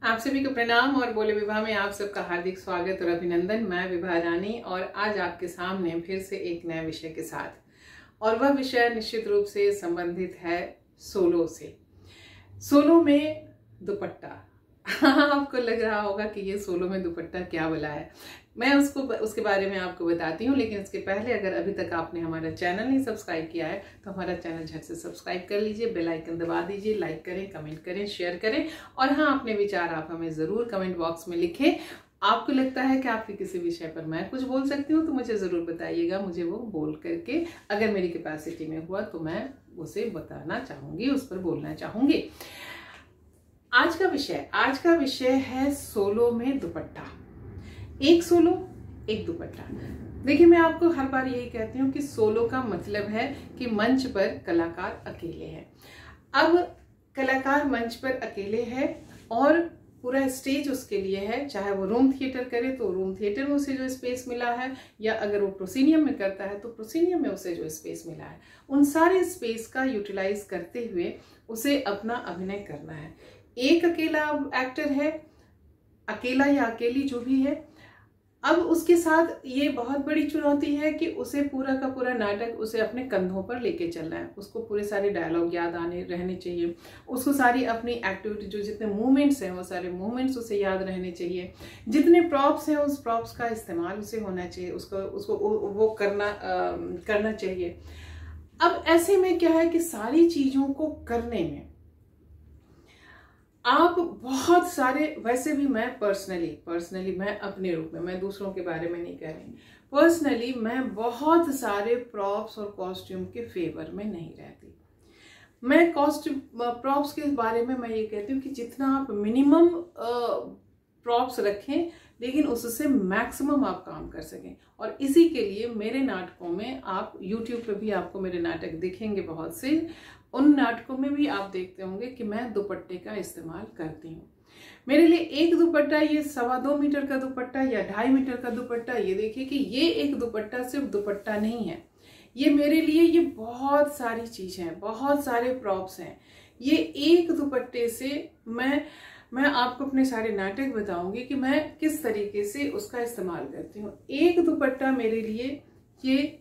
आप सभी को प्रणाम और बोले विवाह में आप सबका हार्दिक स्वागत और अभिनंदन। मैं विभा रानी और आज आपके सामने फिर से एक नए विषय के साथ, और वह विषय निश्चित रूप से संबंधित है सोलो से। सोलो में दुपट्टा। आपको लग रहा होगा कि ये सोलो में दुपट्टा क्या बोला है। मैं उसके बारे में आपको बताती हूँ, लेकिन इसके पहले अगर अभी तक आपने हमारा चैनल नहीं सब्सक्राइब किया है तो हमारा चैनल झट से सब्सक्राइब कर लीजिए, बेल आइकन दबा दीजिए, लाइक करें, कमेंट करें, शेयर करें और हाँ, अपने विचार आप हमें ज़रूर कमेंट बॉक्स में लिखें। आपको लगता है कि आपके किसी विषय पर मैं कुछ बोल सकती हूँ तो मुझे ज़रूर बताइएगा। मुझे वो बोल करके अगर मेरी कैपेसिटी में हुआ तो मैं उसे बताना चाहूँगी, उस पर बोलना चाहूँगी। आज का विषय है सोलो में दुपट्टा। एक सोलो एक दुपट्टा। देखिए, मैं आपको हर बार यही कहती हूँ कि सोलो का मतलब है कि मंच पर कलाकार अकेले हैं। अब कलाकार मंच पर अकेले है और पूरा स्टेज उसके लिए है, चाहे वो रूम थिएटर करे तो रूम थिएटर में उसे जो स्पेस मिला है, या अगर वो प्रोसीनियम में करता है तो प्रोसीनियम में उसे जो स्पेस मिला है, उन सारे स्पेस का यूटिलाइज करते हुए उसे अपना अभिनय करना है। एक अकेला एक्टर है, अकेला या अकेली जो भी है। अब उसके साथ ये बहुत बड़ी चुनौती है कि उसे पूरा का पूरा नाटक उसे अपने कंधों पर लेके चलना है। उसको पूरे सारे डायलॉग याद रहने चाहिए, उसको सारी अपनी एक्टिविटी, जो जितने मूवमेंट्स हैं वो सारे मूवमेंट्स उसे याद रहने चाहिए, जितने प्रॉप्स हैं उस प्रॉप्स का इस्तेमाल उसे होना चाहिए, उसको वो करना चाहिए। अब ऐसे में क्या है कि सारी चीजों को करने में आप बहुत सारे, वैसे भी मैं पर्सनली मैं अपने रूप में, मैं दूसरों के बारे में नहीं कह रही, पर्सनली मैं बहुत सारे प्रॉप्स और कॉस्ट्यूम के फेवर में नहीं रहती। मैं प्रॉप्स के बारे में मैं ये कहती हूँ कि जितना आप मिनिमम प्रॉप्स रखें, लेकिन उससे मैक्सिमम आप काम कर सकें। और इसी के लिए मेरे नाटकों में, आप YouTube पे भी आपको मेरे नाटक दिखेंगे बहुत से, उन नाटकों में भी आप देखते होंगे कि मैं दुपट्टे का इस्तेमाल करती हूँ। मेरे लिए एक दुपट्टा, ये 2.25 मीटर का दुपट्टा या 2.5 मीटर का दुपट्टा, ये देखिए कि ये एक दुपट्टा सिर्फ दुपट्टा नहीं है, ये मेरे लिए ये बहुत सारी चीजें हैं, बहुत सारे प्रॉप्स हैं। ये एक दुपट्टे से मैं आपको अपने सारे नाटक बताऊंगी कि मैं किस तरीके से उसका इस्तेमाल करती हूँ। एक दुपट्टा मेरे लिए ये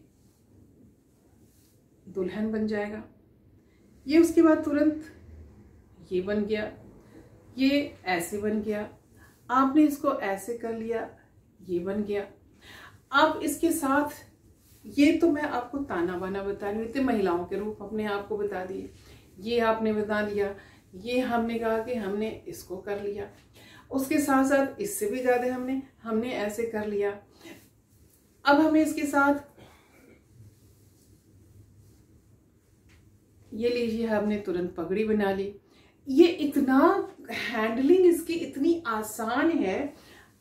दुल्हन बन जाएगा, ये उसके बाद तुरंत ये बन गया, ये ऐसे बन गया, आपने इसको ऐसे कर लिया, ये बन गया। आप इसके साथ, ये तो मैं आपको ताना बाना बता रही हूँ, इतने महिलाओं के रूप अपने आप को बता दिए, ये आपने बता दिया, ये हमने कहा कि हमने इसको कर लिया, उसके साथ साथ इससे भी ज्यादा हमने ऐसे कर लिया। अब हमें इसके साथ ये लीजिए, हमने तुरंत पगड़ी बना ली। ये इतना हैंडलिंग इसकी इतनी आसान है।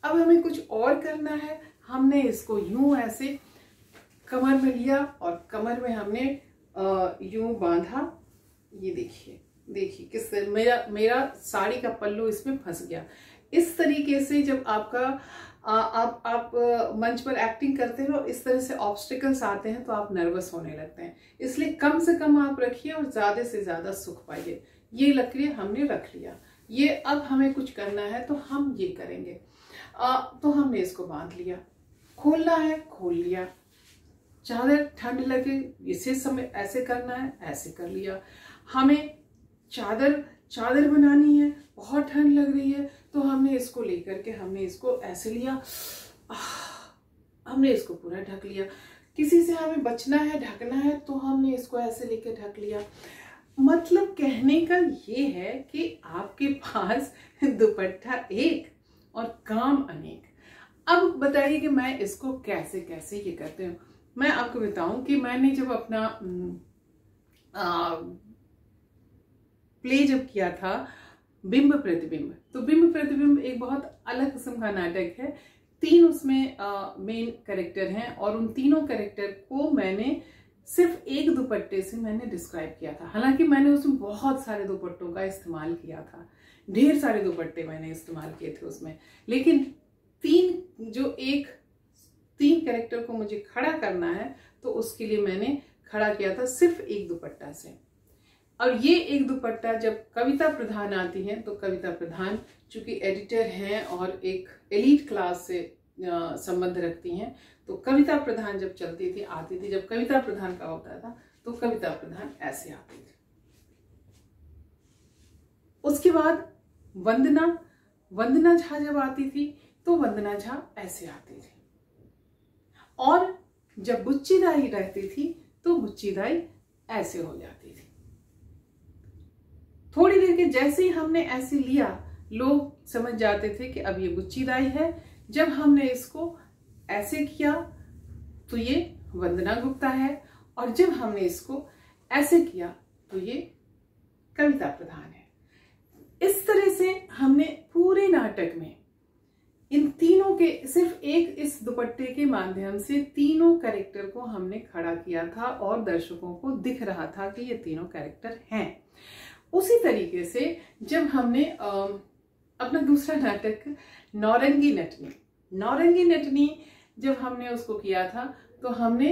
अब हमें कुछ और करना है, हमने इसको यूं ऐसे कमर में लिया और कमर में हमने यूं बांधा। ये देखिए किस तरह मेरा साड़ी का पल्लू इसमें फंस गया। इस तरीके से जब आपका आप मंच पर एक्टिंग करते हो, इस तरह से ऑब्स्टिकल्स आते हैं तो आप नर्वस होने लगते हैं। इसलिए कम से कम आप रखिए और ज्यादा से ज्यादा सुख पाइए। ये लकड़ी हमने रख लिया, ये अब हमें कुछ करना है तो हम ये करेंगे। तो हमने इसको बांध लिया, खोलना है खोल लिया, चादर ठंड लगे इसे समय ऐसे करना है, ऐसे कर लिया। हमें चादर बनानी है, बहुत ठंड लग रही है तो हमने इसको लेकर के हमने इसको ऐसे लिया, हमने इसको पूरा ढक लिया। किसी से हमें बचना है, ढकना है तो हमने इसको ऐसे लेकर ढक लिया। मतलब कहने का ये है कि आपके पास दुपट्टा एक और काम अनेक। अब बताइए कि मैं इसको कैसे कैसे ये करते हूँ। मैं आपको बताऊं कि मैंने जब अपना प्ले जब किया था बिंब प्रतिबिंब, तो बिंब प्रतिबिंब एक बहुत अलग किस्म का नाटक है। 3 उसमें मेन कैरेक्टर हैं और उन तीनों कैरेक्टर को मैंने सिर्फ एक दुपट्टे से मैंने डिस्क्राइब किया था। हालांकि मैंने उसमें बहुत सारे दुपट्टों का इस्तेमाल किया था, ढेर सारे दुपट्टे मैंने इस्तेमाल किए थे उसमें, लेकिन 3 कैरेक्टर को मुझे खड़ा करना है तो उसके लिए मैंने खड़ा किया था सिर्फ एक दुपट्टा से। और ये एक दुपट्टा जब कविता प्रधान आती है तो कविता प्रधान चूंकि एडिटर हैं और एक एलीट क्लास से संबंध रखती हैं, तो कविता प्रधान जब चलती थी आती थी, जब कविता प्रधान का होता था तो कविता प्रधान ऐसे आती थी। उसके बाद वंदना झा जब आती थी तो वंदना झा ऐसे आती थी, और जब बुच्ची दाई रहती थी तो बुच्ची दाई ऐसे हो जाती थी। थोड़ी देर के जैसे ही हमने ऐसे लिया, लोग समझ जाते थे कि अब ये बुच्ची दाई है। जब हमने इसको ऐसे किया तो ये वंदना गुप्ता है, और जब हमने इसको ऐसे किया तो ये कविता प्रधान है। इस तरह से हमने पूरे नाटक में इन तीनों के, सिर्फ एक इस दुपट्टे के माध्यम से तीनों कैरेक्टर को हमने खड़ा किया था और दर्शकों को दिख रहा था कि ये तीनों कैरेक्टर हैं। उसी तरीके से जब हमने अपना दूसरा नाटक नौरंगी नटनी जब हमने उसको किया था तो हमने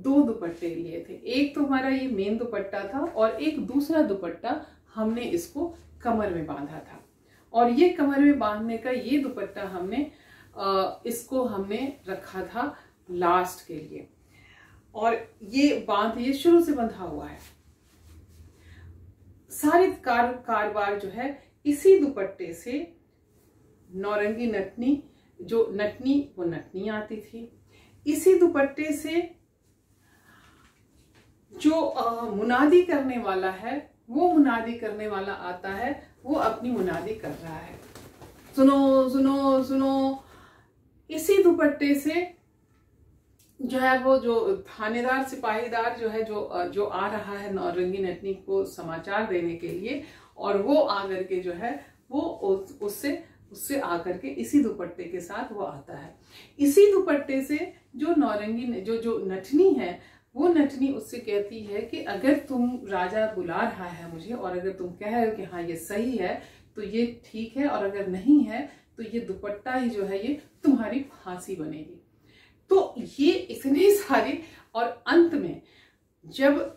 2 दुपट्टे लिए थे। एक तो हमारा ये मेन दुपट्टा था और एक दूसरा दुपट्टा हमने इसको कमर में बांधा था, और ये कमर में बांधने का ये दुपट्टा हमने इसको हमने रखा था लास्ट के लिए, और ये शुरू से बंधा हुआ है। सारे कारोबार जो है इसी दुपट्टे से नौरंगी नटनी, जो नटनी वो नटनी आती थी, इसी दुपट्टे से जो मुनादी करने वाला है वो मुनादी करने वाला आता है, वो अपनी मुनादी कर रहा है, सुनो सुनो सुनो। इसी दुपट्टे से जो है वो जो थानेदार सिपाहीदार जो है जो आ रहा है नौरंगी नटनी को समाचार देने के लिए, और वो आकर के जो है वो उससे आकर के इसी दुपट्टे के साथ वो आता है। इसी दुपट्टे से जो नौरंगी जो नटनी है, वो नटनी उससे कहती है कि अगर तुम राजा बुला रहा है मुझे, और अगर तुम कह रहे हो कि हाँ ये सही है तो ये ठीक है, और अगर नहीं है तो ये दुपट्टा ही जो है ये तुम्हारी फांसी बनेगी। तो ये इतने सारे, और अंत में जब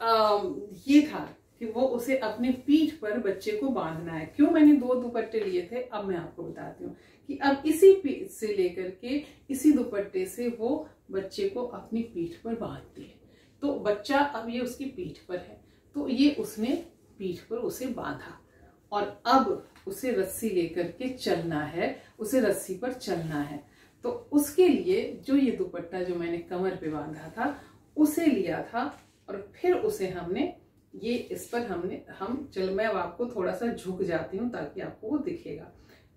ये था कि वो उसे अपने पीठ पर बच्चे को बांधना है। क्यों मैंने 2 दुपट्टे लिए थे अब मैं आपको बताती हूँ कि अब इसी पीठ से लेकर के इसी दुपट्टे से वो बच्चे को अपनी पीठ पर बांधती है। तो बच्चा अब ये उसकी पीठ पर है, तो ये उसने पीठ पर उसे बांधा, और अब उसे रस्सी लेकर के चलना है, उसे रस्सी पर चलना है। तो उसके लिए जो ये दुपट्टा जो मैंने कमर पे बांधा था उसे लिया था, और फिर उसे हमने ये इस पर मैं अब आपको थोड़ा सा झुक जाती हूँ ताकि आपको वो दिखेगा।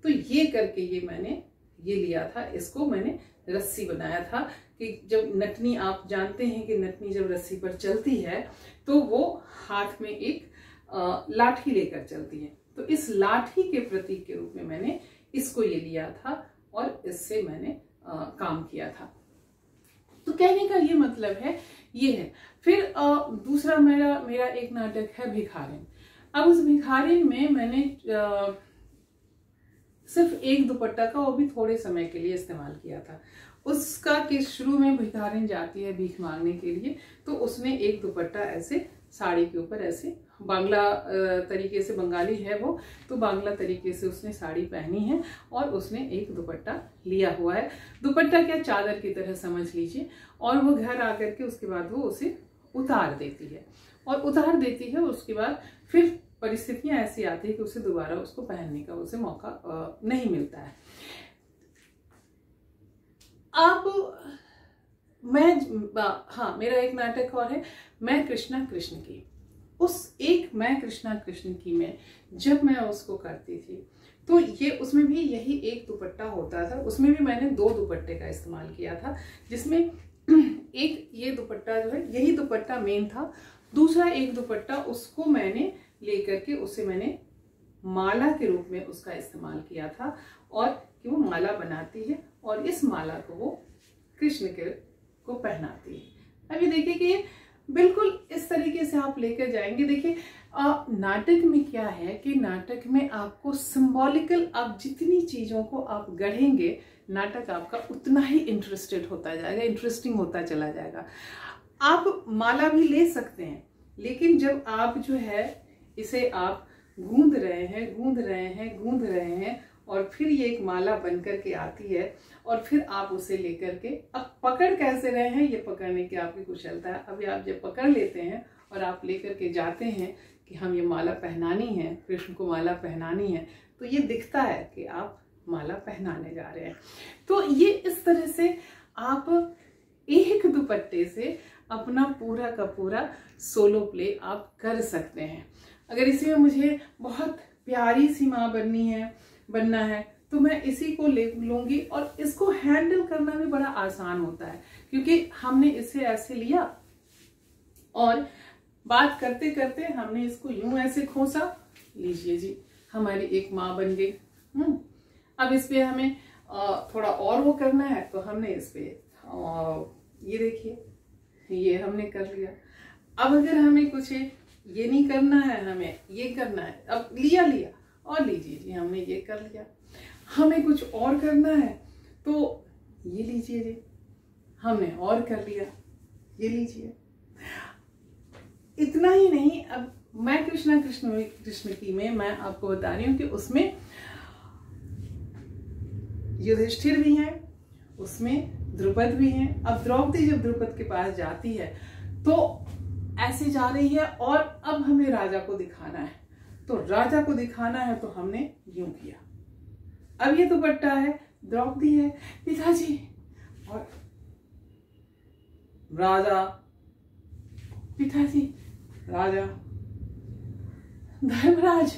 तो ये करके ये मैंने ये लिया था, इसको मैंने रस्सी बनाया था कि जब नटनी, आप जानते हैं कि नटनी जब रस्सी पर चलती है तो वो हाथ में एक लाठी लेकर चलती है, तो इस लाठी के प्रतीक के रूप में मैंने इसको ये लिया था और इससे मैंने काम किया था। तो कहने का ये मतलब है ये है। फिर दूसरा मेरा एक नाटक है भिखारिन। अब उस भिखारिन में मैंने सिर्फ एक दुपट्टा का, वो भी थोड़े समय के लिए इस्तेमाल किया था। उसका कि शुरू में भिखारिन जाती है भीख मांगने के लिए, तो उसने एक दुपट्टा ऐसे साड़ी के ऊपर ऐसे बांग्ला तरीके से, बंगाली है वो, तो बांग्ला तरीके से उसने साड़ी पहनी है और उसने एक दुपट्टा लिया हुआ है। दुपट्टा क्या, चादर की तरह समझ लीजिए। और वो घर आकर के उसके बाद वो उसे उतार देती है, और उतार देती है उसके बाद फिर परिस्थितियां ऐसी आती है कि उसे दोबारा उसको पहनने का उसे मौका नहीं मिलता है। अब मेरा एक नाटक और है, मैं कृष्णा कृष्ण की। उस एक मैं कृष्णा कृष्ण की में जब मैं उसको करती थी तो ये उसमें भी यही एक दुपट्टा होता था। उसमें भी मैंने 2 दुपट्टे का इस्तेमाल किया था, जिसमें एक ये दुपट्टा जो है यही दुपट्टा मेन था, दूसरा एक दुपट्टा उसको मैंने लेकर के उसे मैंने माला के रूप में उसका इस्तेमाल किया था, और कि वो माला बनाती है और इस माला को वो कृष्ण को पहनाती है। अभी देखिए कि बिल्कुल इस तरीके से आप लेकर जाएंगे। देखिए नाटक में क्या है कि नाटक में आपको सिंबॉलिकल, आप जितनी चीजों को आप गढ़ेंगे नाटक आपका उतना ही इंटरेस्टिंग होता चला जाएगा। आप माला भी ले सकते हैं, लेकिन जब आप जो है इसे आप गूंद रहे हैं, गूंद रहे हैं, गूंद रहे हैं, और फिर ये एक माला बन करके आती है, और फिर आप उसे लेकर के, अब पकड़ कैसे रहे हैं ये पकड़ने की आपकी कुशलता है। अभी आप जब पकड़ लेते हैं और आप लेकर के जाते हैं कि हम ये माला पहनानी है, कृष्ण को माला पहनानी है, तो ये दिखता है कि आप माला पहनाने जा रहे हैं। तो ये इस तरह से आप एक दुपट्टे से अपना पूरा का पूरा सोलो प्ले आप कर सकते हैं। अगर इसी में मुझे बहुत प्यारी सी माँ बनना है तो मैं इसी को ले लूंगी, और इसको हैंडल करना भी बड़ा आसान होता है, क्योंकि हमने इसे ऐसे लिया और बात करते करते हमने इसको यूं ऐसे खोसा, लीजिए जी हमारी एक माँ बन गई। अब इस पे हमें थोड़ा और वो करना है तो हमने इस पे ये देखिए ये हमने कर लिया। अब अगर हमें कुछ ये नहीं करना है, हमें ये करना है, अब लिया और लीजिए जी हमने ये कर लिया। हमें कुछ और करना है तो ये लीजिए जी हमने और कर लिया, ये लीजिए। इतना ही नहीं, अब मैं कृष्ण की में मैं आपको बता रही हूँ कि उसमें युधिष्ठिर भी हैं, उसमें द्रुपद भी हैं। अब द्रौपदी जब द्रुपद के पास जाती है तो ऐसे जा रही है, और अब हमें राजा को दिखाना है, तो राजा को दिखाना है तो हमने यूं किया। अब ये दुपट्टा है, द्रौपदी है, पिताजी, और राजा, पिताजी, राजा, धर्मराज,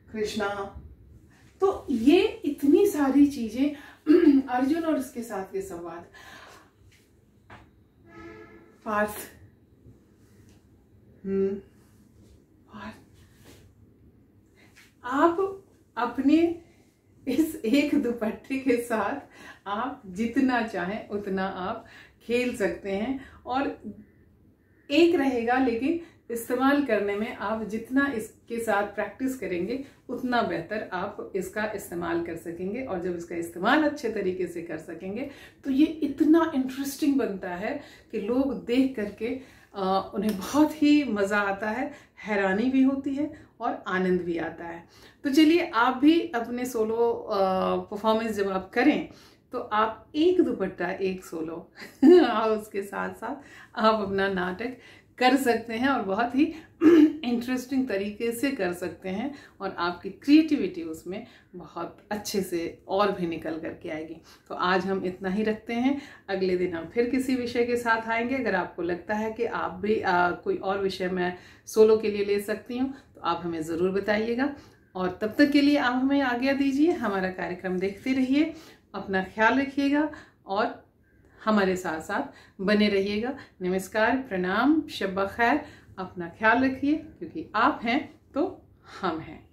कृष्णा। तो ये इतनी सारी चीजें, अर्जुन और उसके साथ के संवाद, पार्थ, आप अपने इस एक दुपट्टे के साथ आप जितना चाहें उतना आप खेल सकते हैं, और एक रहेगा, लेकिन इस्तेमाल करने में आप जितना इसके साथ प्रैक्टिस करेंगे उतना बेहतर आप इसका इस्तेमाल कर सकेंगे। और जब इसका इस्तेमाल अच्छे तरीके से कर सकेंगे तो ये इतना इंटरेस्टिंग बनता है कि लोग देख करके उन्हें बहुत ही मज़ा आता है, हैरानी भी होती है और आनंद भी आता है। तो चलिए आप भी अपने सोलो परफॉर्मेंस जब आप करें तो आप एक दुपट्टा एक सोलो और उसके साथ साथ आप अपना नाटक कर सकते हैं, और बहुत ही इंटरेस्टिंग तरीके से कर सकते हैं, और आपकी क्रिएटिविटी उसमें बहुत अच्छे से और भी निकल करके आएगी। तो आज हम इतना ही रखते हैं, अगले दिन हम फिर किसी विषय के साथ आएंगे। अगर आपको लगता है कि आप भी कोई और विषय मैं सोलो के लिए ले सकती हूँ तो आप हमें ज़रूर बताइएगा, और तब तक के लिए आप हमें आज्ञा दीजिए। हमारा कार्यक्रम देखते रहिए, अपना ख्याल रखिएगा और हमारे साथ साथ बने रहिएगा। नमस्कार, प्रणाम, शब्बा खैर, अपना ख्याल रखिए, क्योंकि आप हैं तो हम हैं।